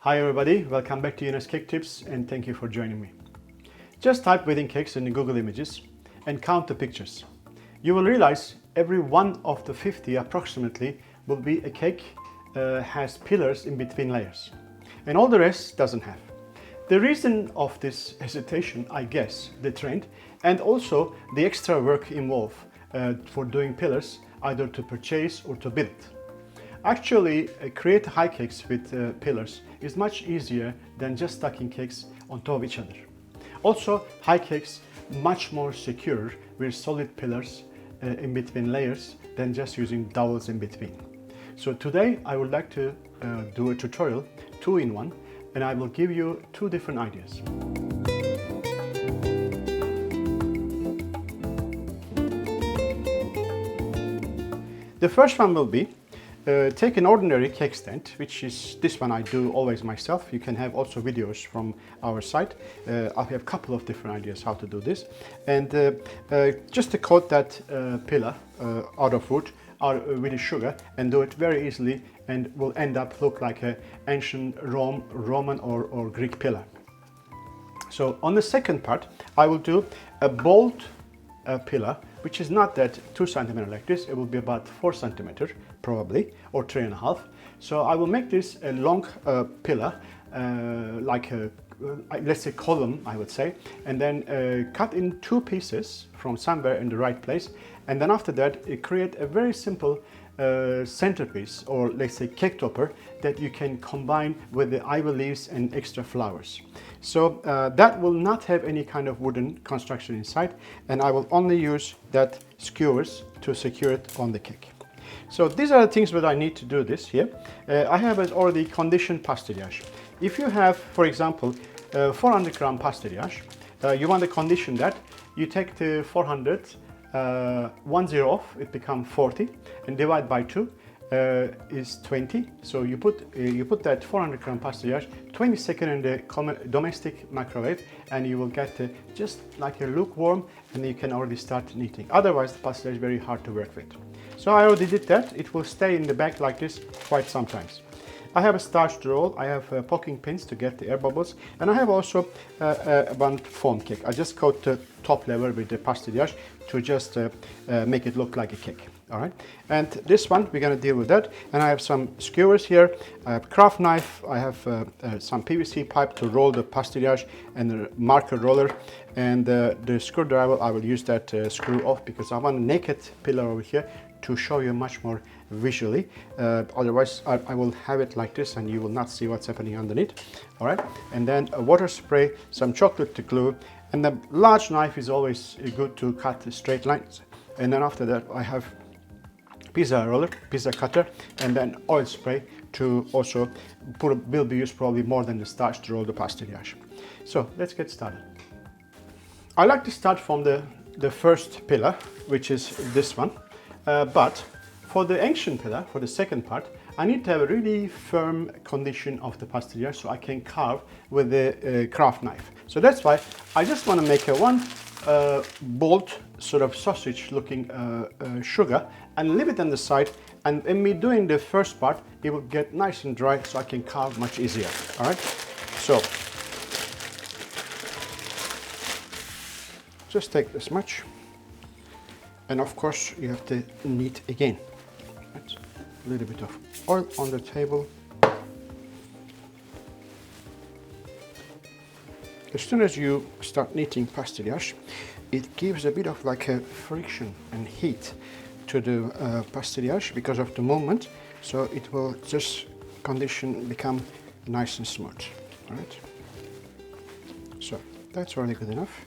Hi everybody, welcome back to Yunus Cake Tips and thank you for joining me. Just type wedding cakes in the Google Images and count the pictures. You will realize every one of the 50 approximately will be a cake has pillars in between layers and all the rest doesn't have. The reason of this hesitation, I guess, the trend and also the extra work involved for doing pillars either to purchase or to build. Actually, create high cakes with pillars is much easier than just stacking cakes on top of each other. Also, high cakes much more secure with solid pillars in between layers than just using dowels in between. So today I would like to do a tutorial 2-in-1 and I will give you two different ideas. The first one will be take an ordinary cake stand, which is this one I do always myself. You can have also videos from our site. I have a couple of different ideas how to do this. And just to coat that pillar out of wood or with the sugar and do it very easily and will end up look like an ancient Roman or Greek pillar. So on the second part, I will do a bold pillar, which is not that 2 centimeters like this. It will be about 4 centimeters probably, or 3.5. So I will make this a long pillar, like a, let's say column, I would say, and then cut in 2 pieces from somewhere in the right place. And then after that, create a very simple centerpiece, or let's say cake topper, that you can combine with the ivy leaves and extra flowers. So that will not have any kind of wooden construction inside, and I will only use that skewers to secure it on the cake. So these are the things that I need to do this here. I have already conditioned pastillage. If you have, for example, 400 gram pastillage, you want to condition that, you take the 400, 10 off, it becomes 40, and divide by 2 is 20. So you put that 400 gram pastillage 20 seconds in the domestic microwave, and you will get just like a lukewarm, and you can already start kneading. Otherwise, the pastillage is very hard to work with. So I already did that. It will stay in the bag like this quite sometimes. I have a starched roll, I have poking pins to get the air bubbles, and I have also one foam cake. I just coat the top level with the pastillage to just make it look like a cake. All right, and this one we're going to deal with that. And I have some skewers here, I have a craft knife, I have some PVC pipe to roll the pastillage, and a marker roller, and the screwdriver I will use that screw off because I want a naked pillar over here to show you much more visually. Otherwise I will have it like this and you will not see what's happening underneath. All right, and then a water spray, some chocolate to glue, and the large knife is always good to cut straight lines. And then after that I have pizza roller, pizza cutter, and then oil spray to also will be used probably more than the starch to roll the pastillage. So let's get started. I like to start from the first pillar, which is this one. But for the ancient pillar, for the second part, I need to have a really firm condition of the pastillage so I can carve with the craft knife. So that's why I just want to make a one bolt sort of sausage looking sugar and leave it on the side, and in me doing the first part it will get nice and dry so I can carve much easier. All right, so just take this much. And of course you have to knead again. Right. A little bit of oil on the table. As soon as you start kneading pastillage, it gives a bit of like a friction and heat to the pastillage because of the movement. So it will just become nice and smooth. All right. So that's really good enough.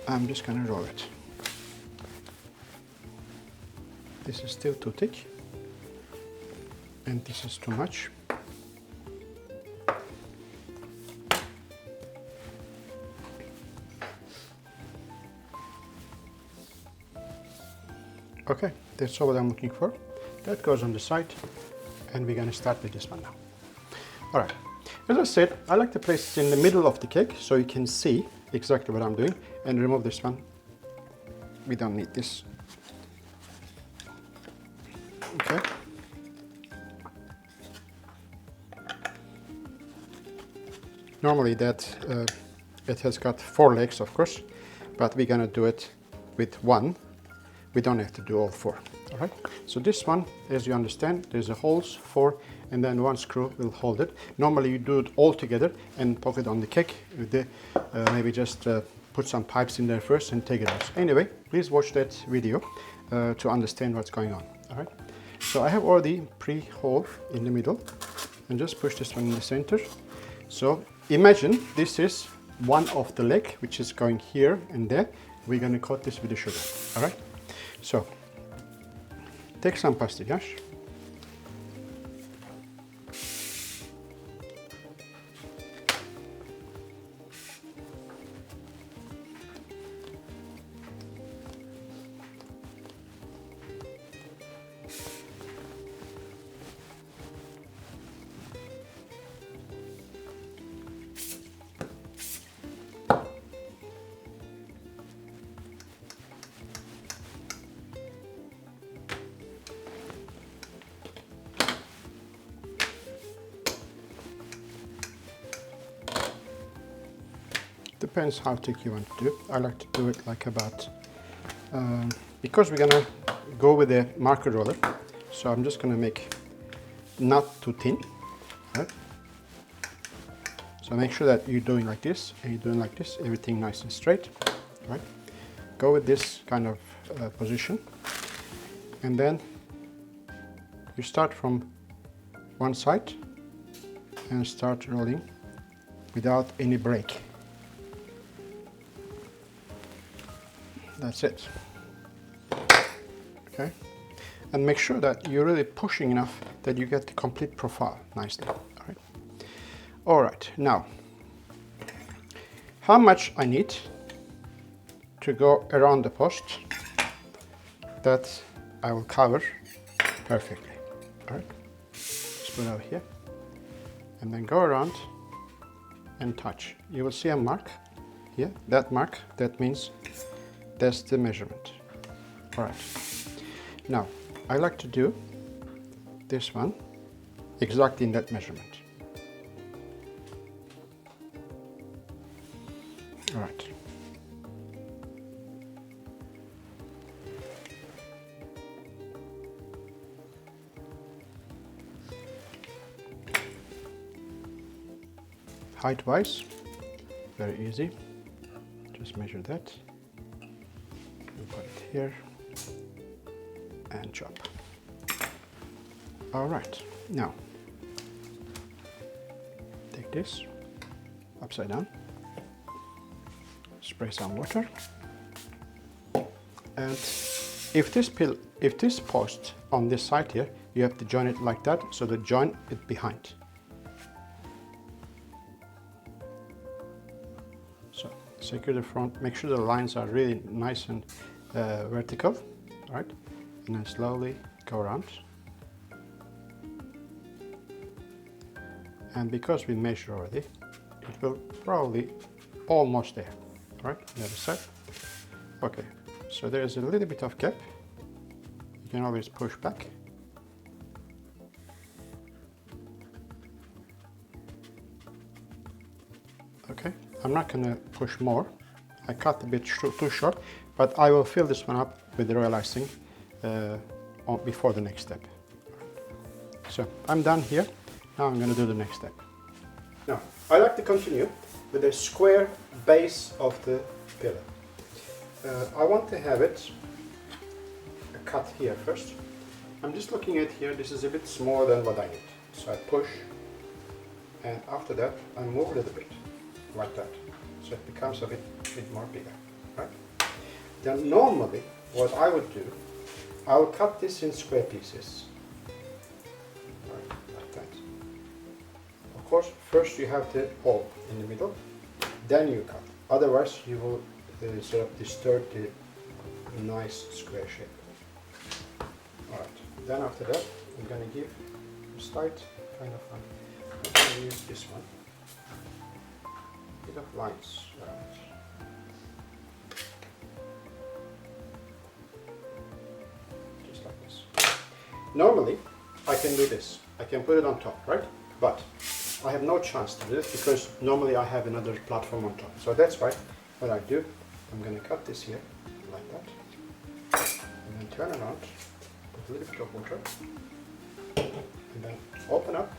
I'm just gonna roll it. This is still too thick, and this is too much. Okay, that's all what I'm looking for. That goes on the side, and we're gonna start with this one now. All right, as I said, I like to place it in the middle of the cake so you can see exactly what I'm doing, and remove this one. We don't need this. Okay. Normally that it has got 4 legs, of course, but we're gonna do it with 1. We don't have to do all 4. All right. So this one, as you understand, there's a holes 4, and then 1 screw will hold it. Normally you do it all together and poke it on the cake. With the, maybe just put some pipes in there first and take it out. Anyway, please watch that video to understand what's going on. All right. So I have already pre-hole in the middle, and just push this one in the center. So imagine this is one of the leg which is going here and there. We're going to coat this with the sugar. All right. So take some pastillage. Depends how thick you want to do. I like to do it like about, because we're gonna go with a marker roller, so I'm just gonna make not too thin, right? So make sure that you're doing like this and you're doing like this, everything nice and straight, right? Go with this kind of position, and then you start from one side and start rolling without any break. That's it. Okay, and make sure that you're really pushing enough that you get the complete profile nicely. All right. All right. Now, how much I need to go around the post that I will cover perfectly. All right. Just put it over here, and then go around and touch. You will see a mark here. That mark, that means that's the measurement. All right. Now, I like to do this one exactly in that measurement. All right. Height-wise, very easy. Just measure that. Put it here and chop. All right, now take this upside down, spray some water, and if this post on this side here, you have to join it like that, so the join it behind. So secure the front, make sure the lines are really nice and vertical, right? And then slowly go around. And because we measure already, it will probably almost there, right? The other side. Okay, so there's a little bit of gap. You can always push back. Okay, I'm not gonna push more. I cut a bit too short, but I will fill this one up with the royal icing before the next step. So I'm done here. Now I'm going to do the next step. Now I like to continue with the square base of the pillar. I want to have it cut here first. I'm just looking at here. This is a bit smaller than what I need. So I push, and after that I move a little bit like that. So it becomes a bit more bigger, right? Then normally what I would do, I will cut this in square pieces, right, like that. Of course, first you have the hole in the middle, then you cut. Otherwise, you will sort of disturb the nice square shape. All right. Then after that, I'm going to give a slight kind of line. I'm going to use this one. Bit of lines around. Just like this. Normally, I can do this. I can put it on top, right? But I have no chance to do this because normally I have another platform on top. So that's why what I do, I'm going to cut this here like that, and then turn around, put a little bit of water, and then open up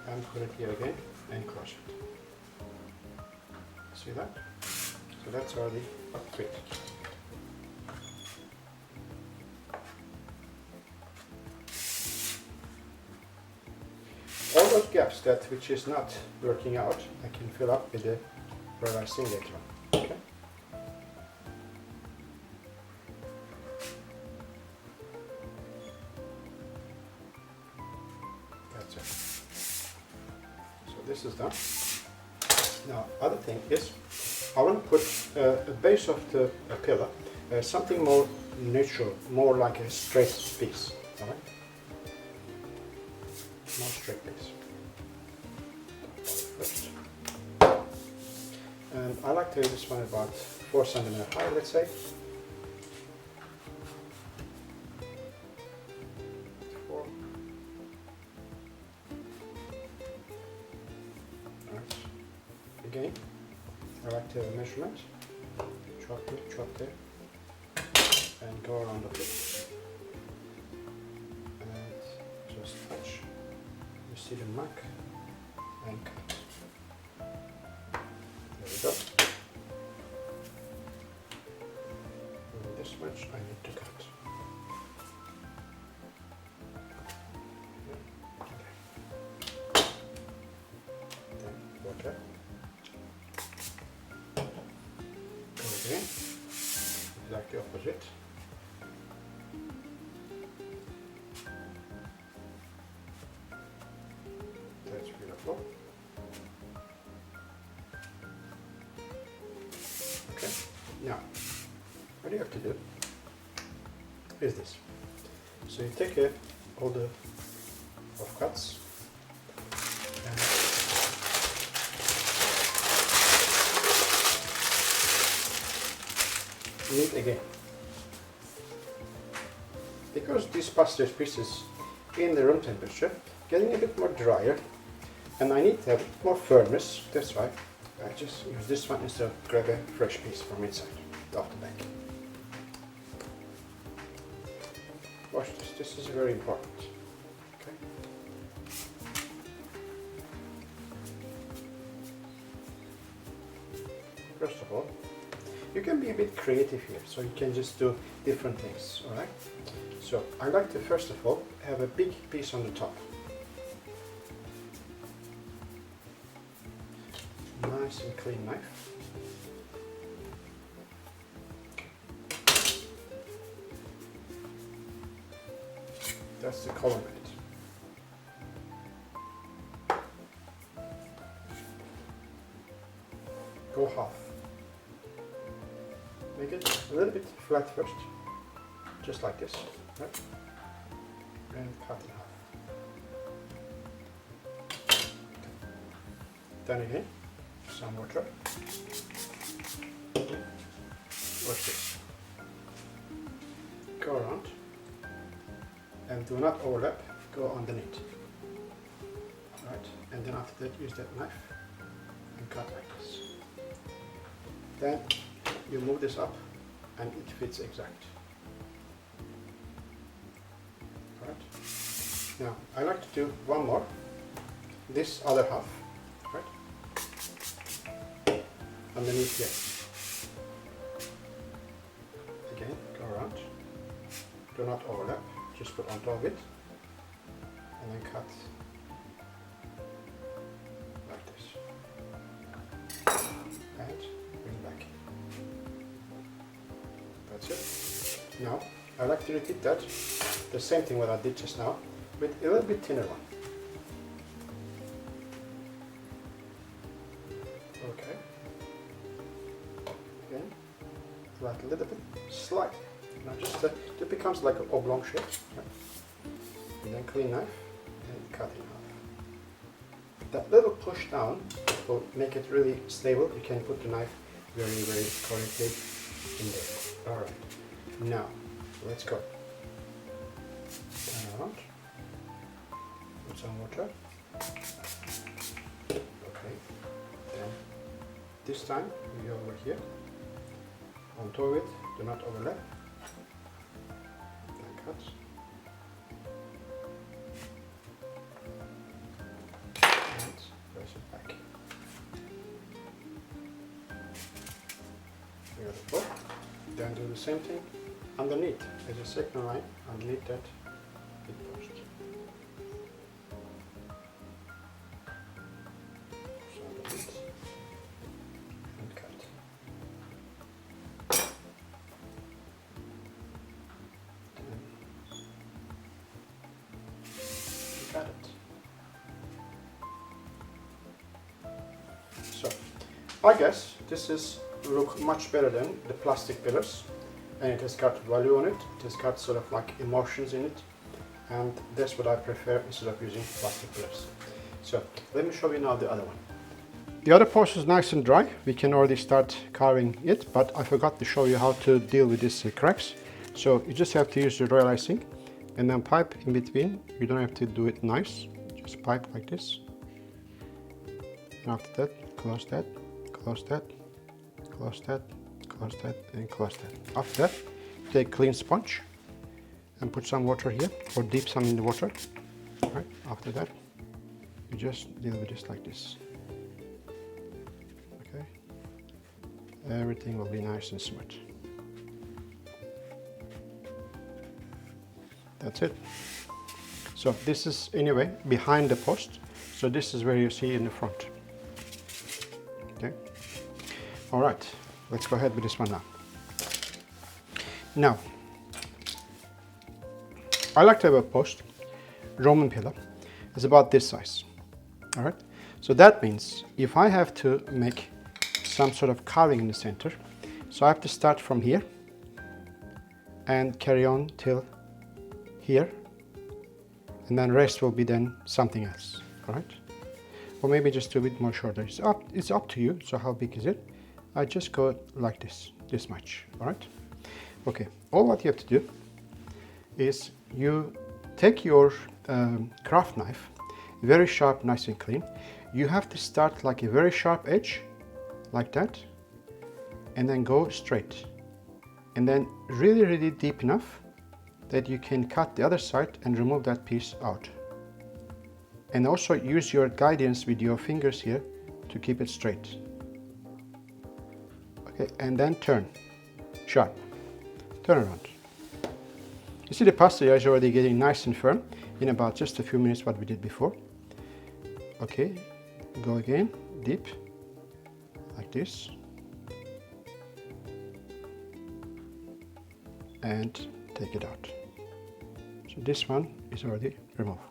and put it here again and close it. See that? So that's already fit. All those gaps which is not working out, I can fill up with the realizing later on. Okay. That's it. So this is done. Now, other thing is, I want to put a base of the pillar, something more natural, more like a straight piece. All right. More straight piece. First. And I like to do this one about 4 centimeters high, let's say. 4. Right. Again, I like to have a measurement. Chop there, and go around a bit. And just touch. You see the mark, and cut. There we go. And this much I need to cut. Okay. Then water. Go again. Like the opposite. That's beautiful. Okay, now what you have to do is this. So you take all the offcuts and knead again. Because these pastillage pieces in the room temperature getting a bit more drier, and I need to have a bit more firmness, that's why I just use this one instead of grab a fresh piece from inside, off the back. Watch this, this is very important. Okay. First of all, you can be a bit creative here, so you can just do different things, alright? So I like to first of all have a big piece on the top. Nice and clean knife. That's the color bit. Go half. Make it a little bit flat first, just like this, right? And cut in half. Then again, some water. Watch this. Go around, and do not overlap, go underneath. Right, and then after that use that knife and cut like this. Then you move this up and it fits exact. Right. Now I like to do one more, this other half, right? Underneath here. Again, go around. Do not overlap, just put on top of it and then cut like this. And bring back. That's it. Now I like to repeat that, the same thing what I did just now, with a little bit thinner one. Okay. Again, flat a little bit, slight. Now just it becomes like an oblong shape. Right? And then clean knife and cut in half. That little push down will make it really stable. You can put the knife very, very correctly in there. Alright, now let's go. Turn around, put some water, Okay, then this time we go over here, on top of it, do not overlap, then cut, and press it back. Beautiful. Then do the same thing underneath, as a second line, underneath that big post. So underneath, and cut. Then cut it. So, I guess this is look much better than the plastic pillars, and it has got value on it. It has got sort of like emotions in it, and that's what I prefer instead of using plastic pillars. So let me show you now the other one. The other post is nice and dry. We can already start carving it, but I forgot to show you how to deal with these cracks. So you just have to use your royal icing and then pipe in between. You don't have to do it nice, just pipe like this. And after that, close that, close that, close that, close that, and close that. After that, take a clean sponge and put some water here, or dip some in the water. All right. After that, you just deal with this like this. Okay. Everything will be nice and smooth. That's it. So this is anyway behind the post. So this is where you see in the front. Okay. All right, let's go ahead with this one now. Now, I like to have a post, Roman pillar. It's about this size. All right. So that means if I have to make some sort of carving in the center, so I have to start from here and carry on till here, and then rest will be then something else. All right. Or maybe just a bit more shorter. It's up to you. So how big is it? I just go like this much. All right. Okay. All what you have to do is you take your craft knife, very sharp, nice and clean. You have to start like a very sharp edge, like that, and then go straight, and then really, really deep enough that you can cut the other side and remove that piece out. And also use your guidance with your fingers here to keep it straight. Okay, and then turn, sharp, turn around. You see the pastillage is already getting nice and firm in about just a few minutes what we did before. Okay, go again, deep, like this. And take it out. So this one is already removed.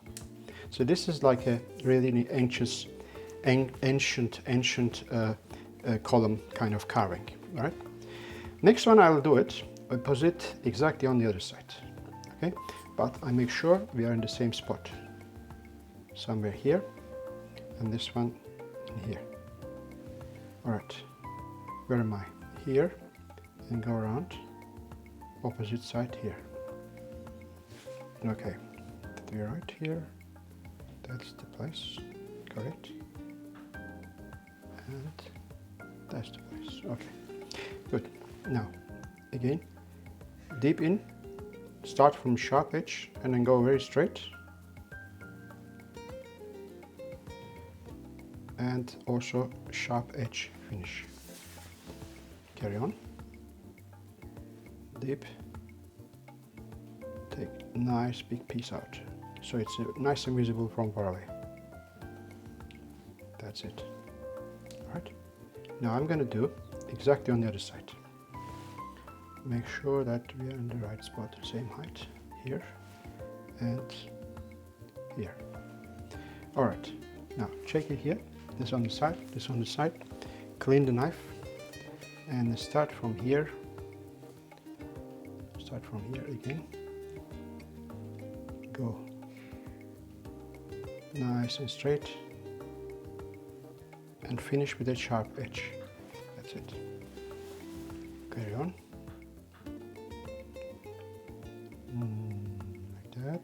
So this is like a really ancient column kind of carving. All right. Next one I will do it opposite exactly on the other side. Okay, but I make sure we are in the same spot. Somewhere here, and this one in here. All right. Where am I? Here, and go around. Opposite side here. Okay. We're right here. That's the place, correct? And that's the place. Okay, good. Now, again, deep in, start from sharp edge and then go very straight. And also sharp edge finish. Carry on. Deep. Take a nice big piece out. So it's nice and visible from far away. That's it. All right. Now I'm going to do exactly on the other side. Make sure that we are in the right spot, same height here and here. All right. Now check it here. This on the side, this on the side. Clean the knife and start from here. Start from here again. Go. Nice and straight, and finish with a sharp edge. That's it. Carry on. Like that.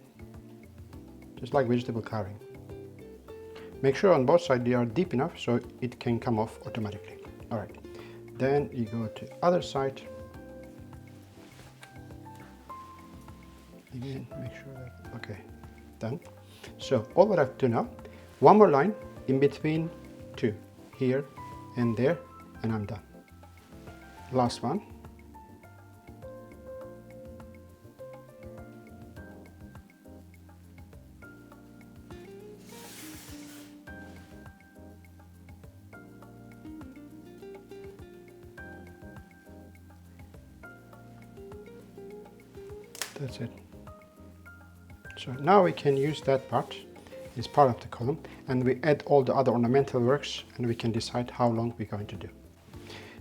Just like vegetable carving. Make sure on both sides they are deep enough so it can come off automatically. All right, then you go to other side. Again, make sure that, okay, done. So all what I have to do now, one more line in between two, here and there, and I'm done. Last one. That's it. So now we can use that part. It's part of the column, and we add all the other ornamental works, and we can decide how long we're going to do.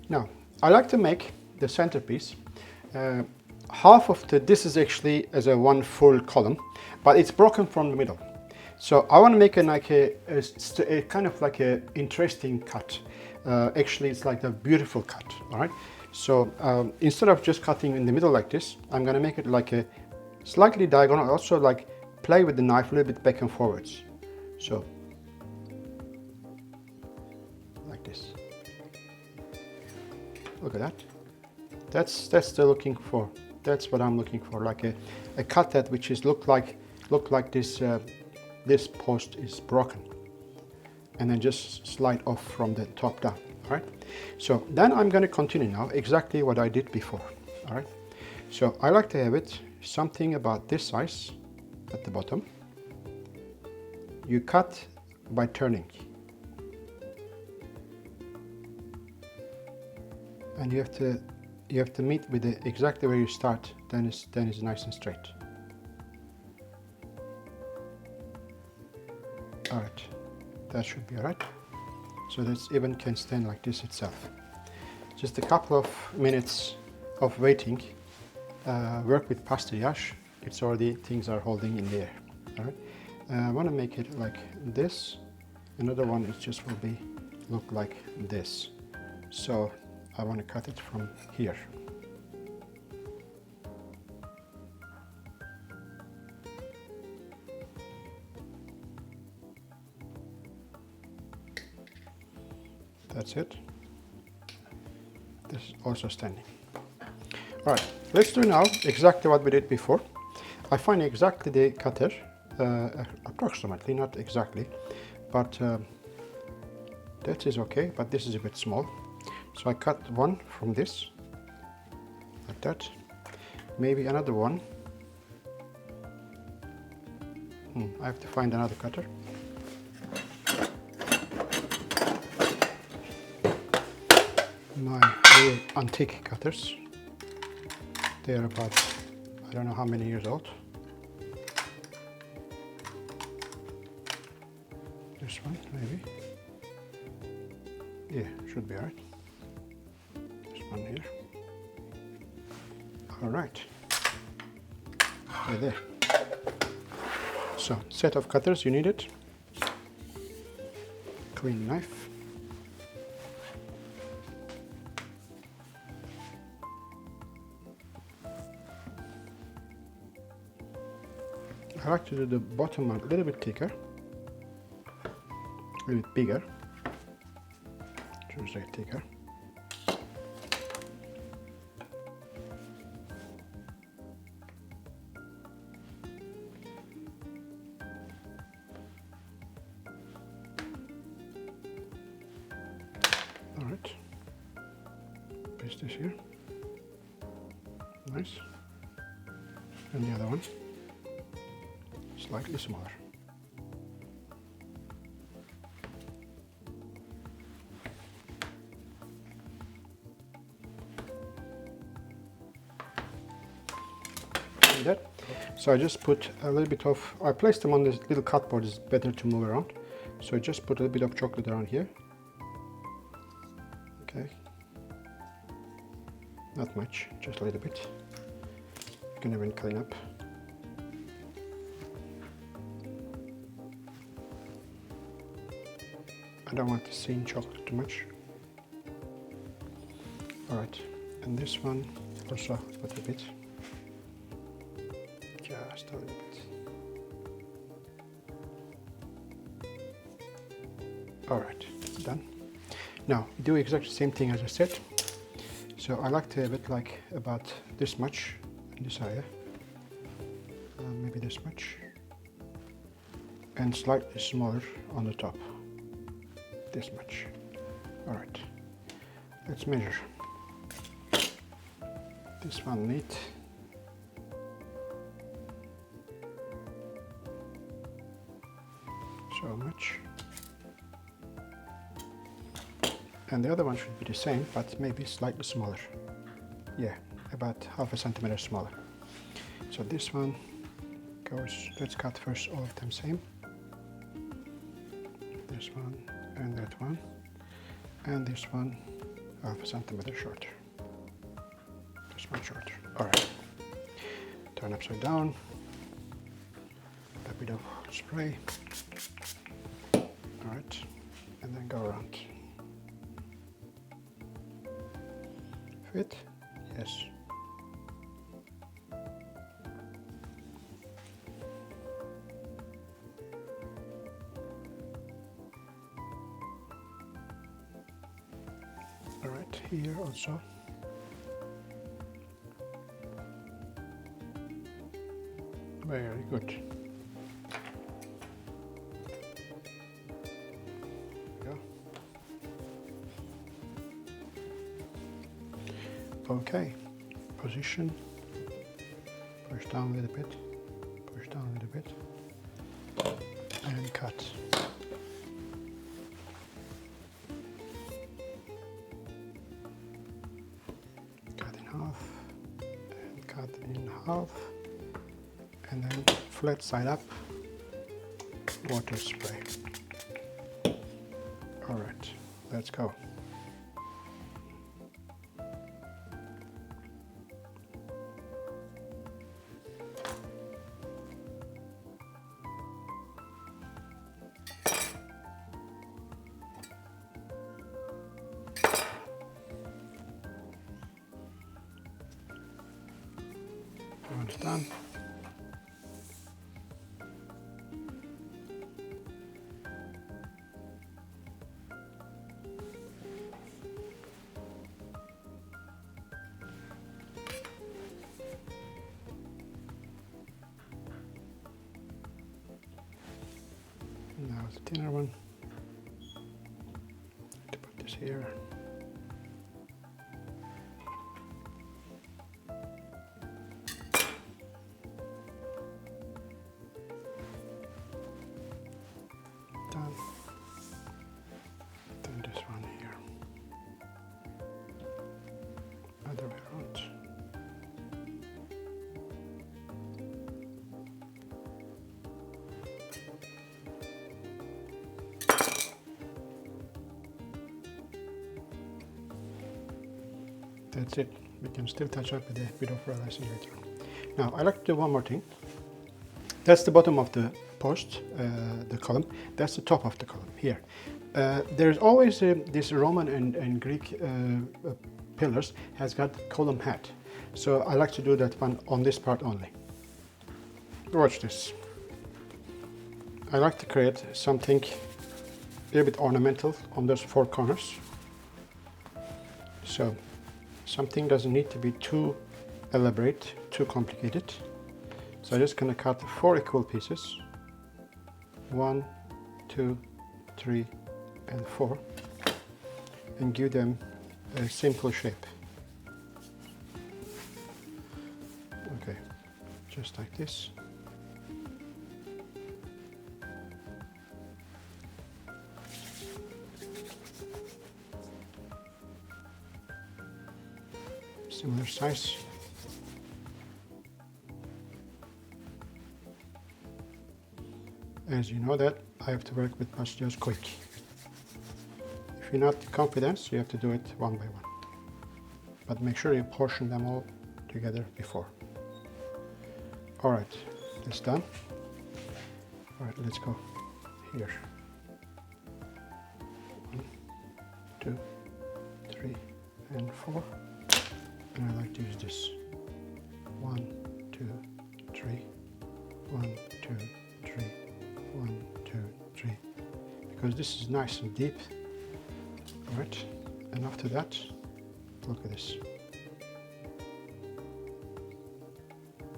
Now, I like to make the centerpiece. Half of this is actually as a one full column, but it's broken from the middle. So I want to make a kind of like a interesting cut. Actually, it's like a beautiful cut. All right. So instead of just cutting in the middle like this, I'm going to make it like a slightly diagonal. Also, like play with the knife a little bit back and forwards. So like this. Look at that. That's the looking for. That's what I'm looking for. Like a cut that which is look like this. This post is broken, and then just slide off from the top down. All right. So then I'm going to continue now exactly what I did before. All right. So I like to have it something about this size at the bottom. You cut by turning, and you have to meet with the exactly where you start. Then it's nice and straight. All right, that should be all right. So this even can stand like this itself. Just a couple of minutes of waiting. Work with pastillage. It's already things are holding in there. All right. I want to make it like this. Another one is just will be look like this. So I want to cut it from here. That's it. This is also standing. All right, let's do now exactly what we did before. I find exactly the cutter, approximately, not exactly, but that is okay, but this is a bit small. So I cut one from this, like that. Maybe another one. I have to find another cutter. My real antique cutters. They are about, I don't know how many years old. This one, maybe. Yeah, should be all right. This one here. All right. Right there. So, set of cutters, you need it. Clean knife. I like to do the bottom one a little bit thicker, a little bit bigger, should say thicker. All right, paste this here, nice, and the other one. Slightly smaller. Like that. So I just put a little bit of, I placed them on this little cardboard, it's better to move around. So I just put a little bit of chocolate around here. Okay. Not much, just a little bit. You can even clean up. I don't want to seam chocolate too much. All right, and this one also a little bit. Just a little bit. All right, done. Now, do exactly the same thing as I said. So I like to have it like about this much in this area. Maybe this much. And slightly smaller on the top. This much. All right, let's measure. This one neat. So much. And the other one should be the same, but maybe slightly smaller. Yeah, about half a centimeter smaller. So this one goes, let's cut first all of them same. This one and that one. And this one half a centimeter shorter. This one shorter. All right. Turn upside down. A bit of spray. All right. And then go around. Fit? Yes. All right, here also. Very good. Yeah. Okay, position, push down a little bit, push down a little bit, and cut. Cut in half, and cut in half, and then flat side up, water spray. All right, let's go. One's done. Now the thinner one. To put this here. Done. Then this one here. Other way around. That's it. We can still touch up with a bit of realizing later on. Now, I like to do one more thing. That's the bottom of the post, the column. That's the top of the column, here. There's always this Roman and Greek pillars has got column head. So I like to do that one on this part only. Watch this. I like to create something a little bit ornamental on those four corners. So something doesn't need to be too elaborate, too complicated. So I'm just going to cut 4 equal pieces. 1, 2, 3, and 4, and give them a simple shape. Okay, just like this. Similar size. As you know that I have to work with Pastillage quick. If you're not confident, you have to do it one by one. But make sure you portion them all together before. All right, that's done. All right, let's go here. 1, 2, 3, and 4. And I like to use this. 1, 2, 3, 1, 2, 3, 1, 2, 3. because this is nice and deep. All right, and after that, look at this.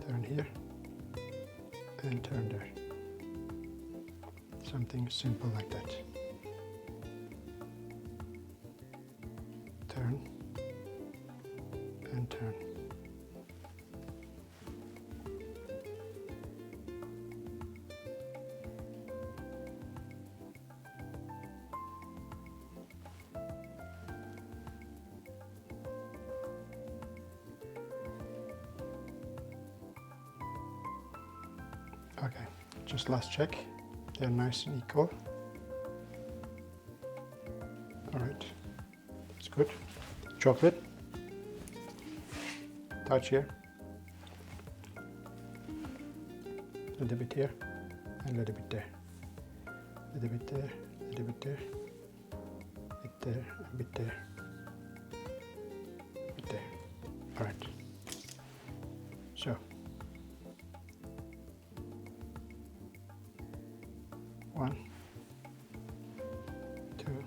Turn here and turn there. Something simple like that. Turn and turn. Okay, just last check. They're nice and equal. All right, that's good. Chocolate. Touch here. A little bit here, and a little bit there. A little bit there, a little bit there. A bit there, a bit there. A bit there. All right. So. One, two,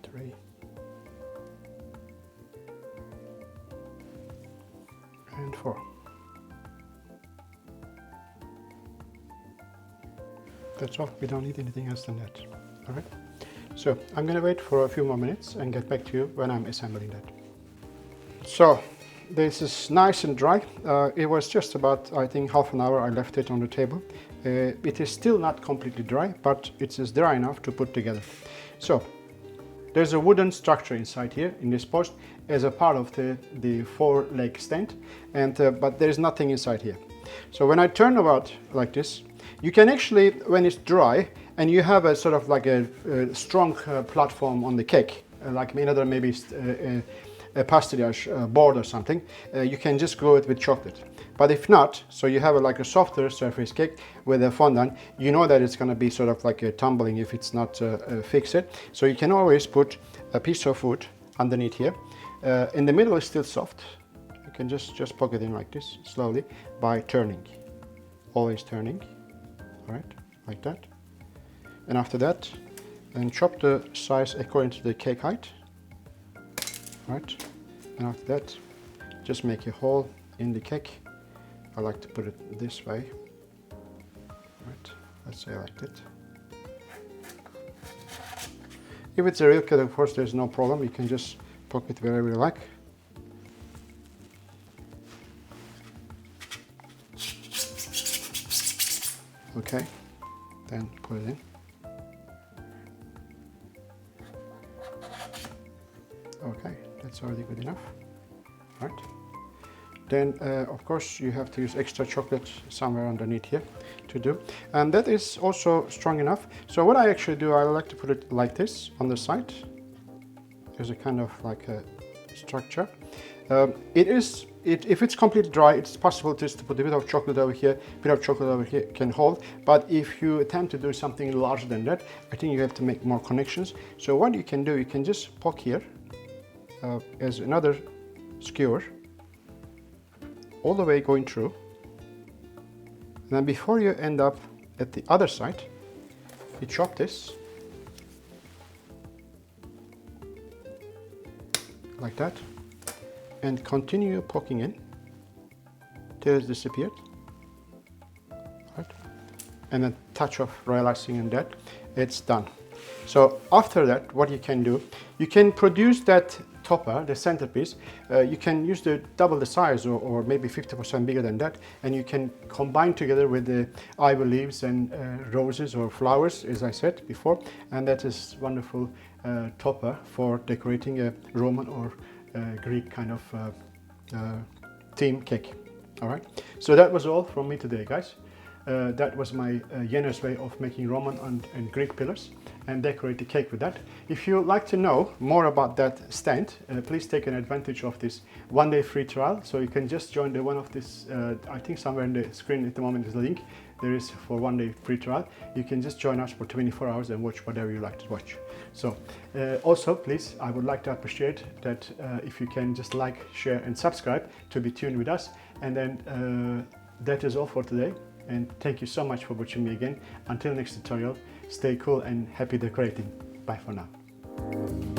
three, and four. That's all. We don't need anything else than that. All right. So I'm going to wait for a few more minutes and get back to you when I'm assembling that. So this is nice and dry. It was just about, I think, half an hour I left it on the table. It is still not completely dry, but it is dry enough to put together. So there's a wooden structure inside here in this post as a part of the four-leg stand, and but there's nothing inside here. So when I turn about like this, you can actually, when it's dry and you have a sort of like a strong platform on the cake, like another maybe a pastillage board or something, you can just glue it with chocolate. But if not, so you have like a softer surface cake with a fondant, you know that it's going to be sort of like a tumbling if it's not fixed. So you can always put a piece of wood underneath here. In the middle is still soft. You can just poke it in like this slowly by turning, always turning. All right, like that. And after that, then chop the size according to the cake height. Right, and after that, just make a hole in the cake. I like to put it this way. Right, let's say like that. If it's a real cake, of course, there's no problem. You can just poke it wherever you like. Okay, then put it in. Okay, that's already good enough. Right. Then, of course, you have to use extra chocolate somewhere underneath here to do. And that is also strong enough. So what I actually do, I like to put it like this on the side. There's a kind of like a structure. If it's completely dry, it's possible just to put a bit of chocolate over here, a bit of chocolate over here can hold. But if you attempt to do something larger than that, I think you have to make more connections. So what you can do, you can just poke here as another skewer, all the way going through. And then before you end up at the other side, you chop this like that and continue poking in till it's disappeared. Right. And a touch of royal icing and that, it's done. So after that, what you can do, you can produce that topper, the centerpiece. You can use double the size or maybe 50% bigger than that, and you can combine together with the ivy leaves and roses or flowers, as I said before, and that is wonderful topper for decorating a Roman or Greek kind of theme cake. All right, so that was all from me today, guys. That was my generous way of making Roman and Greek pillars and decorate the cake with that. If you'd like to know more about that stand, please take an advantage of this one-day free trial. So you can just join the one of this, I think somewhere in the screen at the moment is a link. There is for one-day free trial. You can just join us for 24 hours and watch whatever you like to watch. So also, please, I would like to appreciate that if you can just like, share and subscribe to be tuned with us. And then that is all for today. And thank you so much for watching me again. Until next tutorial, stay cool and happy decorating. Bye for now.